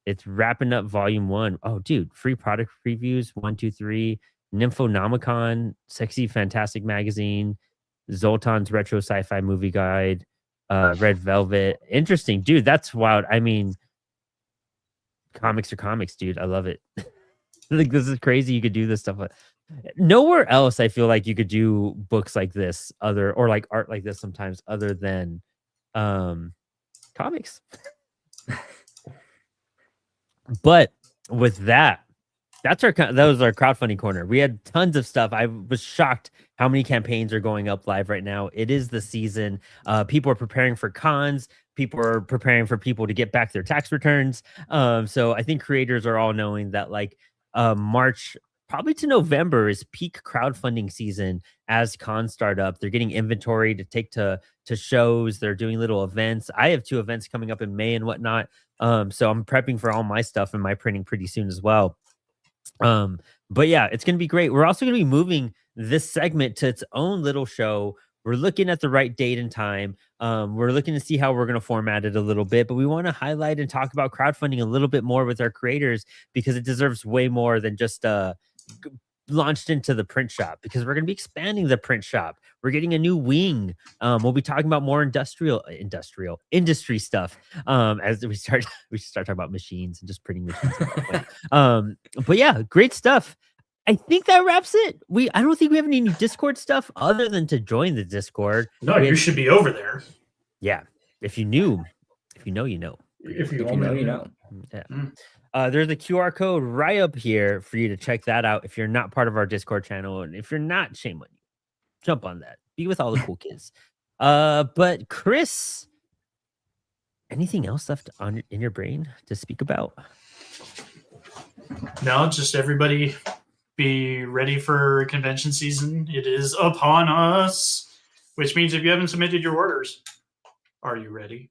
it's wrapping up volume 1. Oh, dude, free product previews 1, 2, 3. Nymphonomicon, Sexy Fantastic Magazine, Zoltan's Retro Sci-Fi Movie Guide, Red Velvet. Interesting, dude. That's wild. I mean, comics are comics, dude. I love it. Like, this is crazy. You could do this stuff. Nowhere else, I feel like you could do books like this, or like art like this sometimes, other than comics. But with that was our crowdfunding corner. We had tons of stuff. I was shocked how many campaigns are going up live right now. It is the season. People are preparing for cons. People are preparing for people to get back their tax returns. So I think creators are all knowing that like March probably to November is peak crowdfunding season as cons start up. They're getting inventory to take to shows. They're doing little events. I have 2 events coming up in May and whatnot. So I'm prepping for all my stuff and my printing pretty soon as well. But yeah, it's going to be great. We're also going to be moving this segment to its own little show. We're looking at the right date and time. We're looking to see how we're going to format it a little bit, but we want to highlight and talk about crowdfunding a little bit more with our creators because it deserves way more than just launched into the print shop, because we're going to be expanding the print shop. We're getting a new wing. We'll be talking about more industry stuff as we start talking about machines and just printing machines. But yeah, great stuff. I think that wraps it. I don't think we have any Discord stuff other than to join the Discord. No, you should be over there. Yeah, if you know, you know. If you know, you know. Yeah. There's a QR code right up here for you to check that out if you're not part of our Discord channel. And if you're not, shame on you. Jump on that. Be with all the cool kids. But Chris, anything else left in your brain to speak about? No, just everybody be ready for convention season. It is upon us. which means if you haven't submitted your orders, are you ready?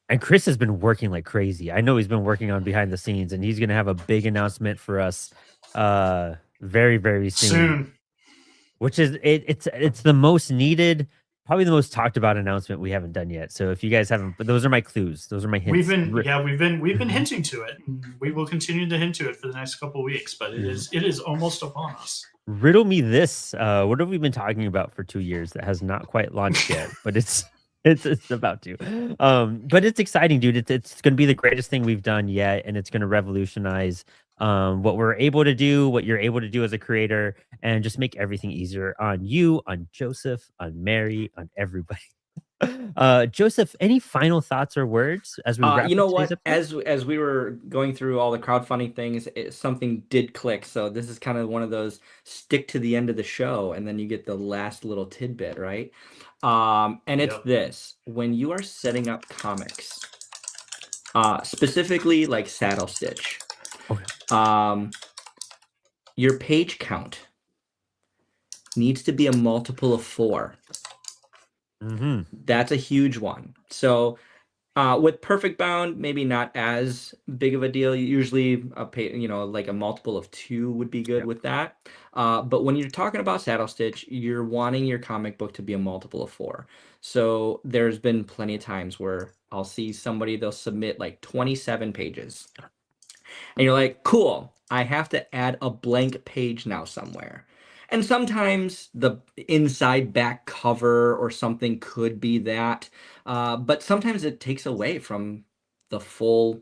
And Chris has been working like crazy. I know he's been working on behind the scenes, and he's going to have a big announcement for us very, very soon. Which is it's the most needed, probably the most talked about announcement we haven't done yet. So if you guys haven't, but those are my clues. Those are my hints. We've been hinting to it. We will continue to hint to it for the next couple of weeks, but it is almost upon us. Riddle me this. What have we been talking about for 2 years that has not quite launched yet, but it's about to. But it's exciting, dude. It's going to be the greatest thing we've done yet, and it's going to revolutionize what we're able to do, what you're able to do as a creator, and just make everything easier on you, on Joseph, on Mary, on everybody. Joseph, any final thoughts or words as we wrap You know up what? today's episode? As we were going through all the crowdfunding things, something did click. So this is kind of one of those stick to the end of the show, and then you get the last little tidbit, right? And it's this: when you are setting up comics, specifically like Saddle Stitch, your page count needs to be a multiple of 4. That's a huge one. So with Perfect Bound, maybe not as big of a deal. Usually like a multiple of 2 would be good with that. But when you're talking about Saddle Stitch, you're wanting your comic book to be a multiple of 4. So there's been plenty of times where I'll see somebody, they'll submit like 27 pages. And you're like, cool, I have to add a blank page now somewhere. And sometimes the inside back cover or something could be that. But sometimes it takes away from the full,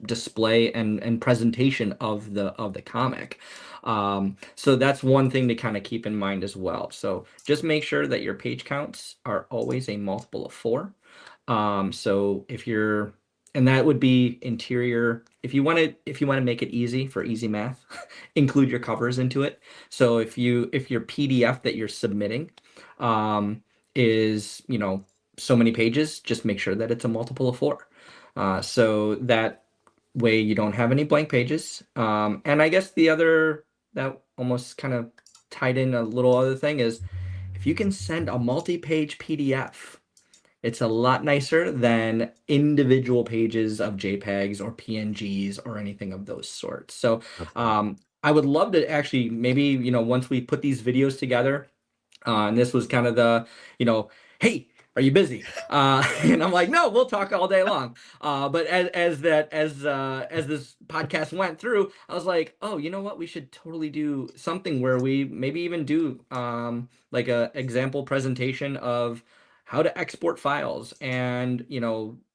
display and presentation of the comic. So that's one thing to kind of keep in mind as well. So just make sure that your page counts are always a multiple of 4. So and that would be interior. If you want to make it easy for easy math, include your covers into it. So if your PDF that you're submitting is so many pages, just make sure that it's a multiple of 4. So that way you don't have any blank pages. And I guess that almost kind of tied in a little other thing is if you can send a multi-page PDF. It's a lot nicer than individual pages of JPEGs or PNGs or anything of those sorts. So I would love to actually maybe, once we put these videos together, and this was kind of the, hey, are you busy? And I'm like, no, we'll talk all day long. But as this podcast went through, I was like, oh, you know what? We should totally do something where we maybe even do like a example presentation of how to export files and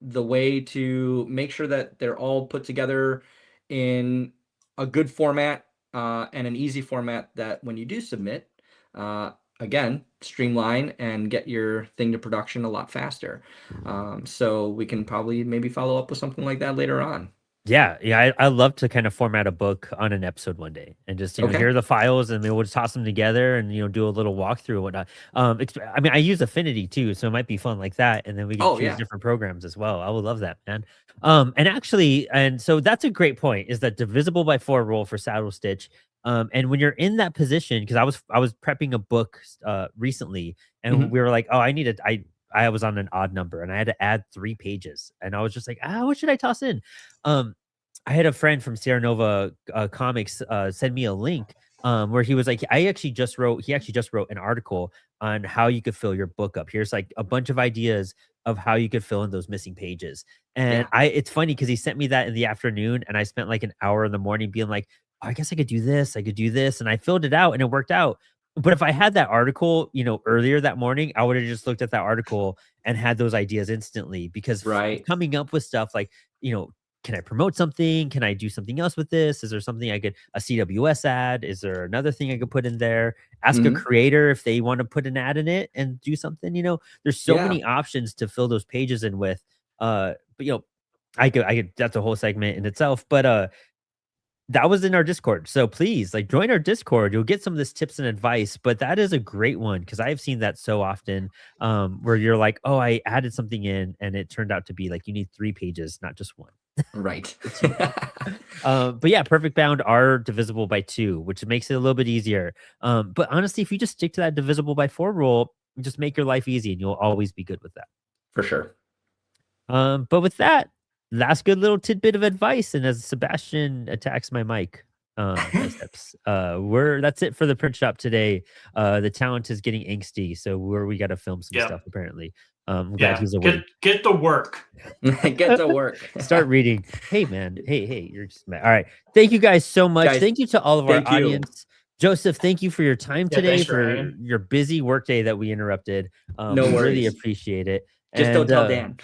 the way to make sure that they're all put together in a good format and an easy format that when you do submit, again, streamline and get your thing to production a lot faster. So we can probably maybe follow up with something like that later on. Yeah. I love to kind of format a book on an episode one day and just, here are the files and we'll just toss them together and, do a little walkthrough and whatnot. I mean, I use Affinity too, so it might be fun like that. And then we can choose different programs as well. I would love that, man. And so that's a great point, is that divisible by 4 rule for Saddle Stitch. And when you're in that position, because I was prepping a book recently and we were like, oh, I was on an odd number and I had to add 3 pages. And I was just like, what should I toss in? I had a friend from Sierra Nova Comics send me a link where he was like, he actually just wrote an article on how you could fill your book up. Here's like a bunch of ideas of how you could fill in those missing pages. And it's funny because he sent me that in the afternoon and I spent like an hour in the morning being like, oh, I guess I could do this. And I filled it out and it worked out. But if I had that article, earlier that morning, I would have just looked at that article and had those ideas instantly, because coming up with stuff like, can I promote something? Can I do something else with this? Is there something a CWS ad? Is there another thing I could put in there? Ask a creator if they want to put an ad in it and do something, there's so many options to fill those pages in with. But I could, that's a whole segment in itself, but, that was in our Discord. So please join our Discord. You'll get some of this tips and advice, but that is a great one, because I've seen that so often where you're like, oh, I added something in and it turned out to be like you need 3 pages, not just 1. Right. But yeah, perfect bound are divisible by 2, which makes it a little bit easier. But honestly, if you just stick to that divisible by 4 rule, just make your life easy and you'll always be good with that. For sure. But with that, last good little tidbit of advice. And as Sebastian attacks my mic, biceps, that's it for the print shop today. The talent is getting angsty, so we got to film some stuff apparently. I'm glad he's awake. Get to work. Get to work. Start reading. Hey man, hey, you're just mad. All right. Thank you guys so much. Guys, thank you to all of our audience. Joseph, thank you for your time today, for your busy workday that we interrupted. No worries. Really appreciate it. Just don't tell Dan.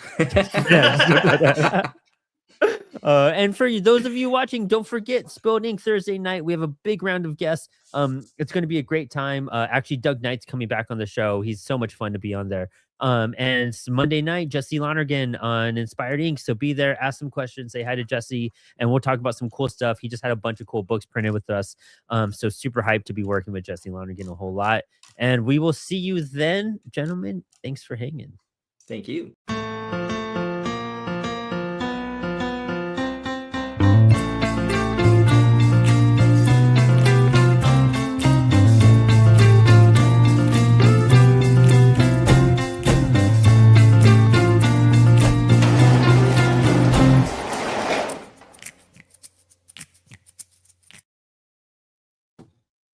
And for those of you watching, don't forget Spilled Ink Thursday night. We have a big round of guests. It's going to be a great time. Actually, Doug Knight's coming back on the show. He's so much fun to be on there. And it's Monday night, Jesse Lonergan on Inspired Ink. So be there, ask some questions, say hi to Jesse, and we'll talk about some cool stuff. He just had a bunch of cool books printed with us. So super hyped to be working with Jesse Lonergan a whole lot. And we will see you then, gentlemen. Thanks for hanging. Thank you.